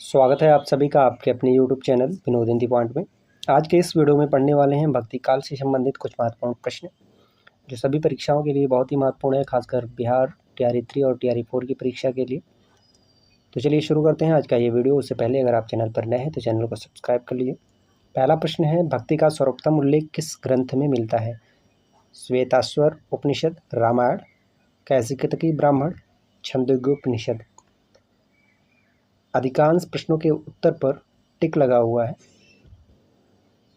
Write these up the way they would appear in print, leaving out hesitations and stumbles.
स्वागत है आप सभी का आपके अपने YouTube channel Vinod in the point में। आज के इस वीडियो में पढ़ने वाले हैं भक्ति काल से संबंधित कुछ महत्वपूर्ण प्रश्न जो सभी परीक्षाओं के लिए बहुत ही महत्वपूर्ण है, खासकर बिहार TRE 3 और TRE 4 की परीक्षा के लिए। तो चलिए शुरू करते हैं आज का ये वीडियो। उससे पहले अगर आप चैनल पर नए हैं तो चैनल को सब्सक्राइब कर लीजिए। पहला प्रश्न है, भक्ति का सर्वोत्तम उल्लेख किस ग्रंथ में मिलता है? श्वेताश्वर उपनिषद, रामायण, कैशिकटकी ब्राह्मण, छंदोग्योपनिषद। अधिकांश प्रश्नों के उत्तर पर टिक लगा हुआ है,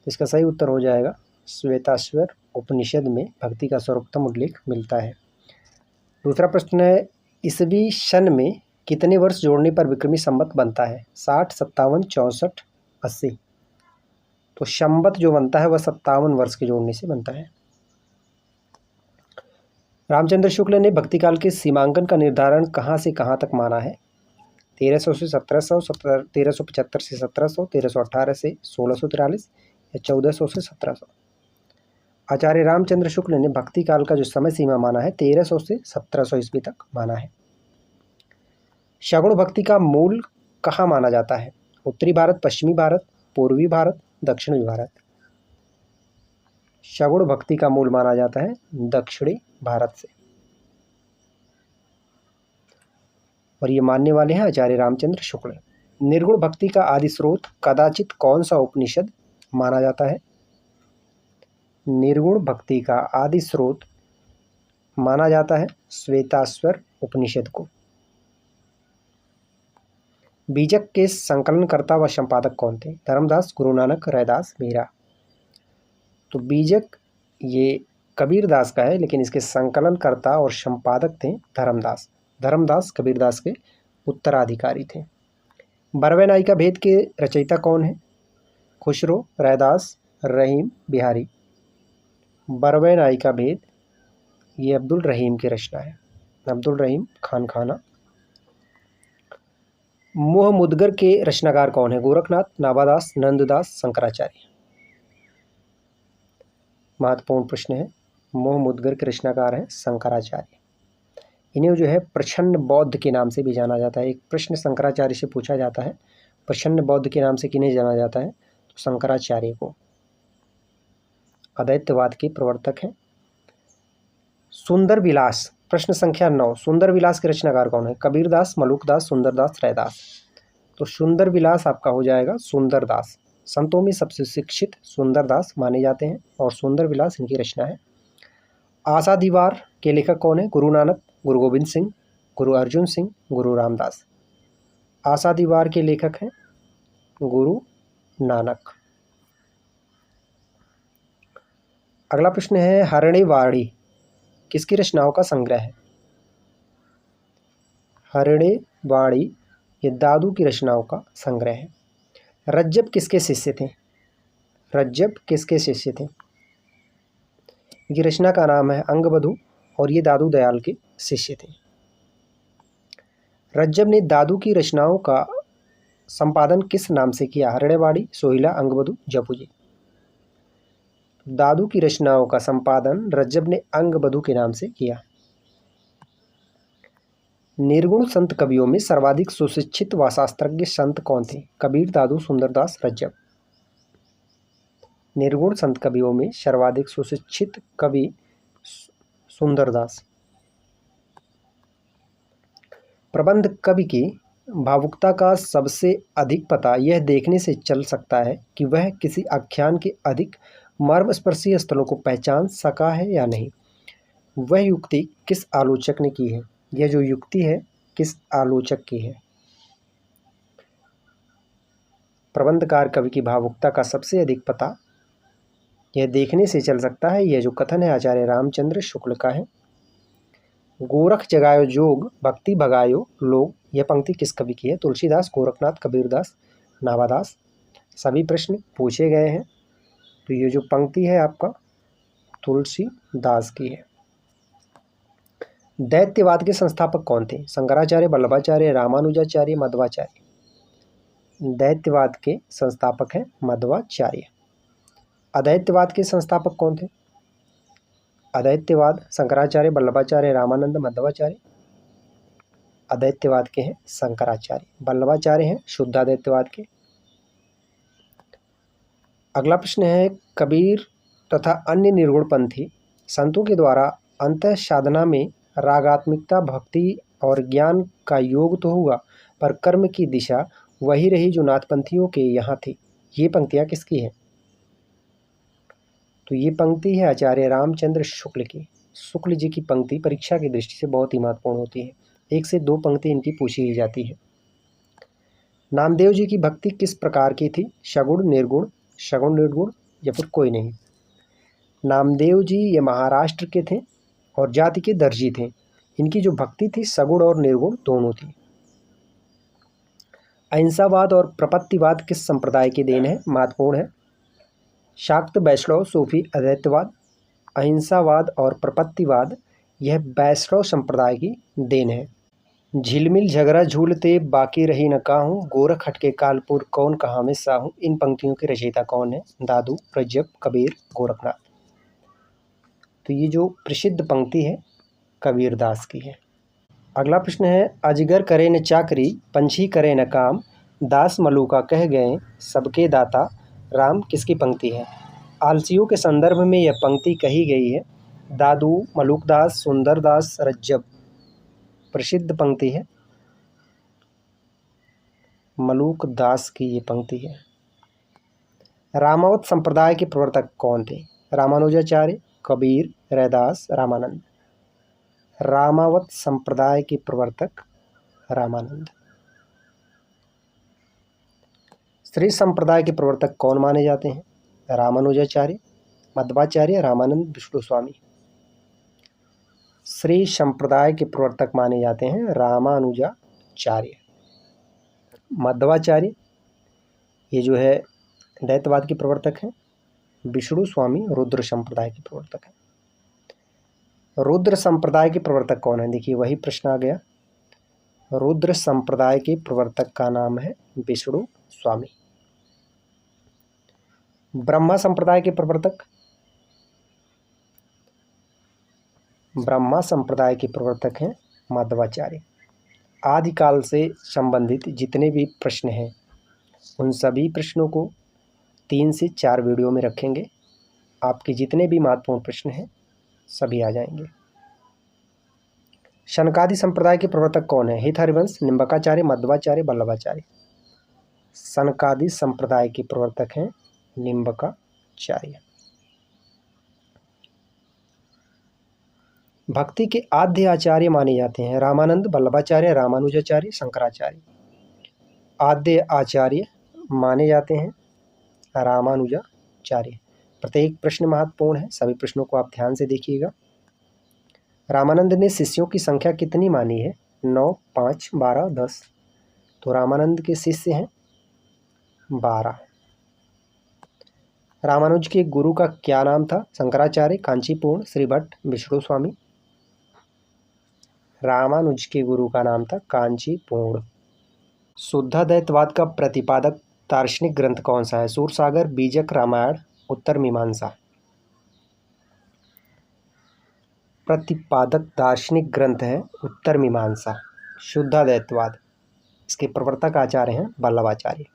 इसका सही उत्तर हो जाएगा श्वेताश्वर उपनिषद में भक्ति का सर्वोत्तम उल्लेख मिलता है। दूसरा प्रश्न है, ईसवी सन में कितने वर्ष जोड़ने पर विक्रमी संवत बनता है? 60, 57, 64, 80। तो संवत जो बनता है वह 57 वर्ष के जोड़ने से बनता है। रामचंद्र शुक्ल ने भक्ति काल के सीमांकन का निर्धारण कहाँ से कहाँ तक माना है? 1300 से 1700, 1375 से 1700, 1318 से 1643 या 1400 से 1700। आचार्य रामचंद्र शुक्ल ने भक्ति काल का जो समय सीमा माना है 1300 से 1700 ईस्वी तक माना है। सगुण भक्ति का मूल कहाँ माना जाता है? उत्तरी भारत, पश्चिमी भारत, पूर्वी भारत, दक्षिणी भारत। सगुण भक्ति का मूल माना जाता है दक्षिणी भारत से, और ये मानने वाले हैं आचार्य रामचंद्र शुक्ल। निर्गुण भक्ति का आदि स्रोत कदाचित कौन सा उपनिषद माना जाता है? निर्गुण भक्ति का आदि स्रोत माना जाता है श्वेताश्वर उपनिषद को। बीजक के संकलनकर्ता व संपादक कौन थे? धर्मदास, गुरु नानक, रैदास, मीरा। तो बीजक ये कबीरदास का है, लेकिन इसके संकलनकर्ता और संपादक थे धर्मदास। धर्मदास कबीरदास के उत्तराधिकारी थे। बरवे नाई का भेद के रचयिता कौन है? खुसरो, रैदास, रहीम, बिहारी। बरवे नाई का भेद ये अब्दुल रहीम की रचना है, अब्दुल रहीम खान खाना। मोह मुद्गर के रचनाकार कौन है? गोरखनाथ, नाभादास, नंददास, शंकराचार्य। महत्वपूर्ण प्रश्न है। मोह मुद्गर के रचनाकार हैं शंकराचार्य। इन्हें जो है प्रछन्न बौद्ध के नाम से भी जाना जाता है। एक प्रश्न शंकराचार्य से पूछा जाता है, प्रछन्न बौद्ध के नाम से किन्हें जाना जाता है? तो शंकराचार्य को। अद्वैतवाद के प्रवर्तक हैं। सुंदर विलास, प्रश्न संख्या 9, सुंदर विलास के रचनाकार कौन है? कबीरदास, मलुकदास, सुंदरदास, रैदास। तो सुंदर विलास आपका हो जाएगा सुंदरदास। संतों में सबसे शिक्षित सुंदरदास माने जाते हैं और सुंदर विलास इनकी रचना है। आशा दीवार के लेखक कौन है? गुरु नानक, गुरु गोविंद सिंह, गुरु अर्जुन सिंह, गुरु रामदास। आशा दीवार के लेखक हैं गुरु नानक। अगला प्रश्न है, हरणे वाणी किसकी रचनाओं का संग्रह है? हरणे वाणी ये दादू की रचनाओं का संग्रह है। रज्जब किसके शिष्य थे? रज्जब किसके शिष्य थे? ये रचना का नाम है अंगबधू और ये दादू दयाल के शिष्य थे। रज्जब ने दादू की रचनाओं का संपादन किस नाम से किया? हरणेवाड़ी, सोहिला, अंगबधू, जपूजी। दादू की रचनाओं का संपादन रज्जब ने अंगबधू के नाम से किया। निर्गुण संत कवियों में सर्वाधिक सुशिक्षित व शास्त्रज्ञ संत कौन थे? कबीर, दादू, सुंदरदास, रज्जब। निर्गुण संत कवियों में सर्वाधिक सुशिक्षित कवि सुंदरदास। प्रबंध कवि की भावुकता का सबसे अधिक पता यह देखने से चल सकता है कि वह किसी आख्यान के अधिक मर्मस्पर्शी स्थलों को पहचान सका है या नहीं। वह युक्ति किस आलोचक ने की है? यह जो युक्ति है किस आलोचक की है? प्रबंधकार कवि की भावुकता का सबसे अधिक पता यह देखने से चल सकता है, यह जो कथन है आचार्य रामचंद्र शुक्ल का है। गोरख जगायो जोग, भक्ति भगायो लोग, यह पंक्ति किस कवि की है? तुलसीदास, गोरखनाथ, कबीरदास, नाभादास। सभी प्रश्न पूछे गए हैं, तो ये जो पंक्ति है आपका तुलसीदास की है। दैत्यवाद के संस्थापक कौन थे? शंकराचार्य, वल्लभाचार्य, रामानुजाचार्य, मध्वाचार्य। दैत्यवाद के संस्थापक हैं मध्वाचार्य। अद्वैतवाद के संस्थापक कौन थे? अद्वैतवाद शंकराचार्य, वल्लभाचार्य, रामानंद, मध्वाचार्य। अद्वैतवाद के हैं शंकराचार्य, वल्लभाचार्य हैं शुद्धाद्वैतवाद के। अगला प्रश्न है, कबीर तथा अन्य निर्गुणपंथी संतों के द्वारा अंतः साधना में रागात्मिकता, भक्ति और ज्ञान का योग तो हुआ, पर कर्म की दिशा वही रही जो नाथपंथियों के यहाँ थी। ये पंक्तियाँ किसकी है? तो ये पंक्ति है आचार्य रामचंद्र शुक्ल की। शुक्ल जी की पंक्ति परीक्षा की दृष्टि से बहुत ही महत्वपूर्ण होती है। 1 से 2 पंक्ति इनकी पूछी ही जाती है। नामदेव जी की भक्ति किस प्रकार की थी? सगुण, निर्गुण, सगुण निर्गुण या फिर कोई नहीं। नामदेव जी ये महाराष्ट्र के थे और जाति के दर्जी थे। इनकी जो भक्ति थी सगुण और निर्गुण दोनों थी। अहिंसावाद और प्रपत्तिवाद किस संप्रदाय की देन है? महत्वपूर्ण है। शाक्त, वैष्णव, सूफी, अद्वैतवाद। अहिंसावाद और प्रपत्तिवाद यह वैष्णव संप्रदाय की देन है। झिलमिल झगड़ा झूलते बाकी रही न काहूँ, गोरख हटके कालपुर कौन कहाँ में साहू। इन पंक्तियों के रचयिता कौन है? दादू, रज्जब, कबीर, गोरखनाथ। तो ये जो प्रसिद्ध पंक्ति है कबीरदास की है। अगला प्रश्न है, अजगर करे न चाकरी, पंछी करे न काम, दास मलूका कह गए सबके दाता राम। किसकी पंक्ति है? आलसियों के संदर्भ में यह पंक्ति कही गई है। दादू, मलूकदास, सुंदरदास, रज्जब। प्रसिद्ध पंक्ति है, मलूकदास की ये पंक्ति है। रामावत संप्रदाय के प्रवर्तक कौन थे? रामानुजाचार्य, कबीर, रैदास, रामानंद। रामावत संप्रदाय के प्रवर्तक रामानंद। श्री संप्रदाय के प्रवर्तक कौन माने जाते हैं? रामानुजाचार्य, मध्वाचार्य, रामानंद, विष्णु स्वामी। श्री संप्रदाय के प्रवर्तक माने जाते हैं रामानुजाचार्य। मध्वाचार्य ये जो है द्वैतवाद के प्रवर्तक हैं। विष्णु स्वामी रुद्र संप्रदाय के प्रवर्तक हैं। रुद्र संप्रदाय के प्रवर्तक कौन है? देखिए वही प्रश्न आ गया। रुद्र संप्रदाय के प्रवर्तक का नाम है विष्णु स्वामी। ब्रह्मा संप्रदाय के प्रवर्तक, ब्रह्मा संप्रदाय के प्रवर्तक हैं मध्वाचार्य। आदिकाल से संबंधित जितने भी प्रश्न हैं उन सभी प्रश्नों को 3 से 4 वीडियो में रखेंगे। आपके जितने भी महत्वपूर्ण प्रश्न हैं सभी आ जाएंगे। शनकादि संप्रदाय के प्रवर्तक कौन है? हित, हरिवंश, निम्बकाचार्य, मध्वाचार्य, वल्लभाचार्य। शनकादि संप्रदाय के प्रवर्तक हैं निम्बकाचार्य। भक्ति के आद्य आचार्य माने जाते हैं रामानंद, वल्लभाचार्य, रामानुजाचार्य, शंकराचार्य। आद्य आचार्य माने जाते हैं रामानुजाचार्य। प्रत्येक प्रश्न महत्वपूर्ण है, सभी प्रश्नों को आप ध्यान से देखिएगा। रामानंद ने शिष्यों की संख्या कितनी मानी है? 9, 5, 12, 10। तो रामानंद के शिष्य हैं 12। रामानुज के गुरु का क्या नाम था? शंकराचार्य, कांचीपूर्ण, श्रीभट्ट, विष्णु स्वामी। रामानुज के गुरु का नाम था कांचीपूर्ण। शुद्धाद्वैतवाद का प्रतिपादक दार्शनिक ग्रंथ कौन सा है? सूरसागर, बीजक, रामायण, उत्तर मीमांसा। प्रतिपादक दार्शनिक ग्रंथ है उत्तर मीमांसा, शुद्धाद्वैतवाद। इसके प्रवर्तक आचार्य हैं वल्लभाचार्य।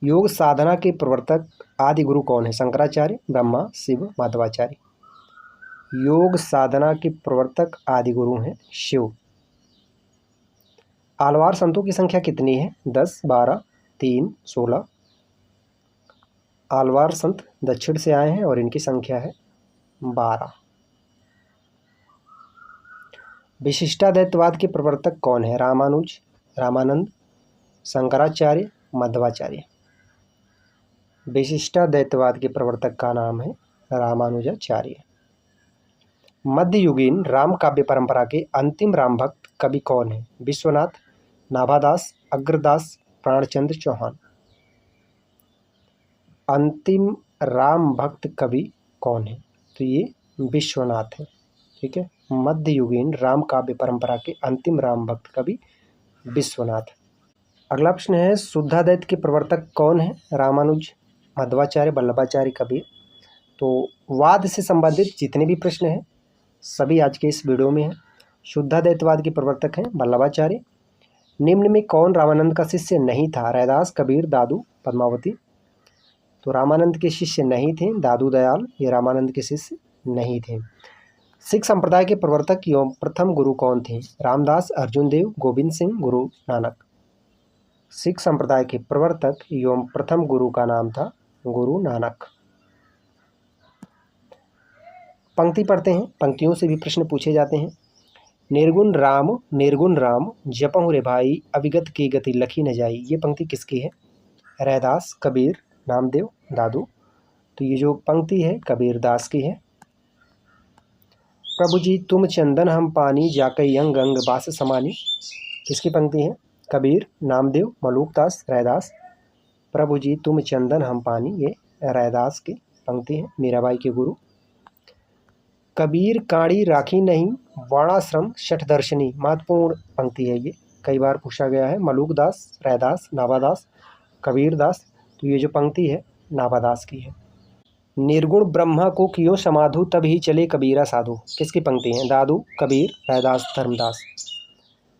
योग साधना के प्रवर्तक आदि गुरु कौन है? शंकराचार्य, ब्रह्मा, शिव, माधवाचार्य। योग साधना के प्रवर्तक आदि गुरु हैं शिव। आलवार संतों की संख्या कितनी है? 10, 12, 3, 16। आलवार संत दक्षिण से आए हैं और इनकी संख्या है 12। विशिष्टाद्वैतवाद के प्रवर्तक कौन है? रामानुज, रामानंद, शंकराचार्य, मध्वाचार्य। विशिष्टाद्वैतवाद के प्रवर्तक का नाम है रामानुजाचार्य। मध्ययुगीन राम काव्य परंपरा के अंतिम राम भक्त कवि कौन है? विश्वनाथ, नाभादास, अग्रदास, प्राणचंद्र चौहान। अंतिम राम भक्त कवि कौन है? तो ये विश्वनाथ है। ठीक है, मध्ययुगीन राम काव्य परंपरा के अंतिम राम भक्त कवि विश्वनाथ। अगला प्रश्न है, शुद्धाद्वैत के प्रवर्तक कौन है? रामानुज, मध्वाचार्य, वल्लभाचार्य, कबीर। तो वाद से संबंधित जितने भी प्रश्न हैं सभी आज के इस वीडियो में हैं। शुद्धाद्वैतवाद के प्रवर्तक हैं वल्लभाचार्य। निम्न में कौन रामानंद का शिष्य नहीं था? रैदास, कबीर, दादू, पद्मावती। तो रामानंद के शिष्य नहीं थे दादू दयाल, ये रामानंद के शिष्य नहीं थे। सिख संप्रदाय के प्रवर्तक एवं प्रथम गुरु कौन थे? रामदास, अर्जुन देव, गोविंद सिंह, गुरु नानक। सिख संप्रदाय के प्रवर्तक एवं प्रथम गुरु का नाम था गुरु नानक। पंक्ति पढ़ते हैं, पंक्तियों से भी प्रश्न पूछे जाते हैं। निर्गुण राम जपहु रे भाई, अविगत की गति लखी न जाई। ये पंक्ति किसकी है? रैदास, कबीर, नामदेव, दादू। तो ये जो पंक्ति है कबीर दास की है। प्रभु जी तुम चंदन हम पानी, जाकई अंग अंग बास समानी। किसकी पंक्ति है? कबीर, नामदेव, मलूकदास, रैदास। प्रभु जी तुम चंदन हम पानी, ये रैदास की पंक्ति है, मीराबाई के गुरु। कबीर काड़ी राखी नहीं, वर्णाश्रम शठ दर्शनी। महत्वपूर्ण पंक्ति है ये, कई बार पूछा गया है। मलूकदास, रैदास, नाभादास, कबीरदास। तो ये जो पंक्ति है नाभादास की है। निर्गुण ब्रह्मा को कियो समाधु, तब ही चले कबीरा साधु। किसकी पंक्ति है? दादू, कबीर, रैदास, धर्मदास।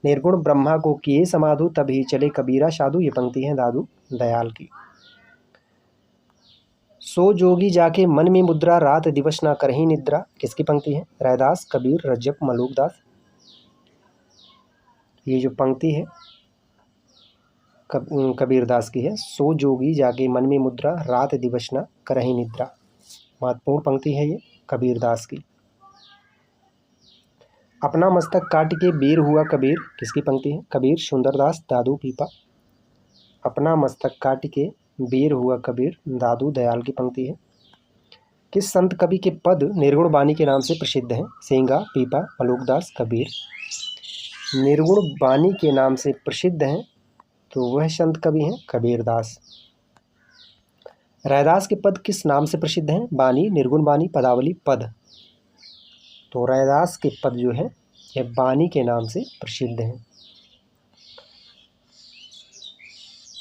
निर्गुण ब्रह्मा को किए समाधु, तब ही चले कबीरा साधु। ये पंक्ति है दादू दयाल की। सो जोगी जाके मन में मुद्रा, रात दिवस ना करही निद्रा। किसकी पंक्ति है? रैदास, कबीर, रज्जब, मलूकदास। ये जो पंक्ति है कबीरदास की है। सो जोगी जाके मन में मुद्रा, रात दिवस ना करही निद्रा। महत्वपूर्ण पंक्ति है ये कबीरदास की। अपना मस्तक काट के वीर हुआ कबीर। किसकी पंक्ति है? कबीर, सुंदरदास, दादू, पीपा। अपना मस्तक काट के वीर हुआ कबीर, दादू दयाल की पंक्ति है। किस संत कवि के पद निर्गुण बानी के नाम से प्रसिद्ध हैं? सेंगा, पीपा, मलूकदास, कबीर। निर्गुण बानी के नाम से प्रसिद्ध हैं तो वह संत कवि हैं कबीरदास। रैदास के पद किस नाम से प्रसिद्ध हैं? बानी, निर्गुण बानी, पदावली, पद। तो रैदास के पद जो है यह बानी के नाम से प्रसिद्ध हैं।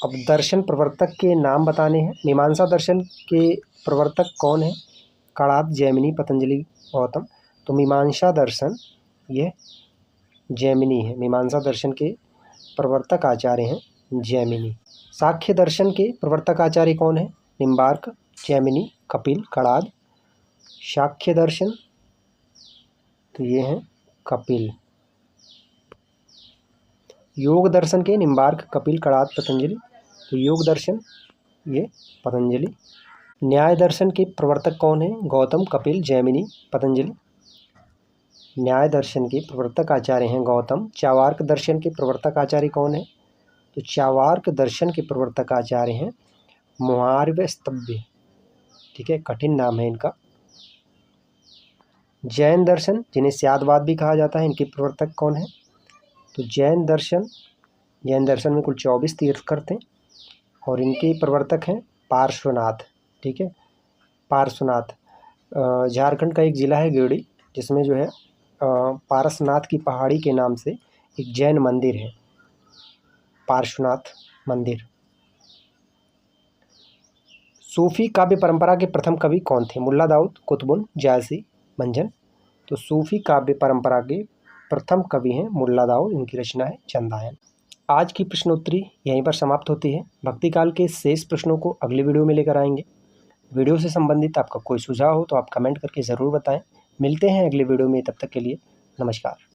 अब दर्शन प्रवर्तक के नाम बताने हैं। मीमांसा दर्शन के प्रवर्तक कौन है? कणाद, जैमिनी, पतंजलि, गौतम। तो मीमांसा दर्शन ये जैमिनी है। मीमांसा दर्शन के प्रवर्तक आचार्य हैं जैमिनी। सांख्य दर्शन के प्रवर्तक आचार्य कौन है? निम्बार्क, जैमिनी, कपिल, कणाद। सांख्य दर्शन तो ये हैं कपिल। योग दर्शन के निम्बार्क, कपिल, कणाद, पतंजलि। तो योग दर्शन ये पतंजलि। न्याय दर्शन के प्रवर्तक कौन है? गौतम, कपिल, जैमिनी, पतंजलि। न्याय दर्शन के प्रवर्तक आचार्य हैं गौतम। चावार्क दर्शन के प्रवर्तक आचार्य कौन है? तो चावार्क दर्शन के प्रवर्तक आचार्य हैं मुहार्वस्तव्य। ठीक है, कठिन नाम है इनका। जैन दर्शन जिन्हें स्यादवाद भी कहा जाता है, इनके प्रवर्तक कौन है? तो जैन दर्शन में कुल 24 तीर्थंकर थे और इनके प्रवर्तक हैं पार्श्वनाथ। ठीक है, पार्श्वनाथ झारखंड का एक ज़िला है गिरिडीह, जिसमें जो है पारसनाथ की पहाड़ी के नाम से एक जैन मंदिर है, पार्श्वनाथ मंदिर। सूफी काव्य परंपरा के प्रथम कवि कौन थे? मुल्ला दाऊद, कुतुबुन, जायसी, मंजन। तो सूफी काव्य परंपरा के प्रथम कवि हैं मुल्ला दाऊद, इनकी रचना है चंदायन। आज की प्रश्नोत्तरी यहीं पर समाप्त होती है। भक्ति काल के शेष प्रश्नों को अगले वीडियो में लेकर आएंगे। वीडियो से संबंधित आपका कोई सुझाव हो तो आप कमेंट करके ज़रूर बताएं। मिलते हैं अगले वीडियो में, तब तक के लिए नमस्कार।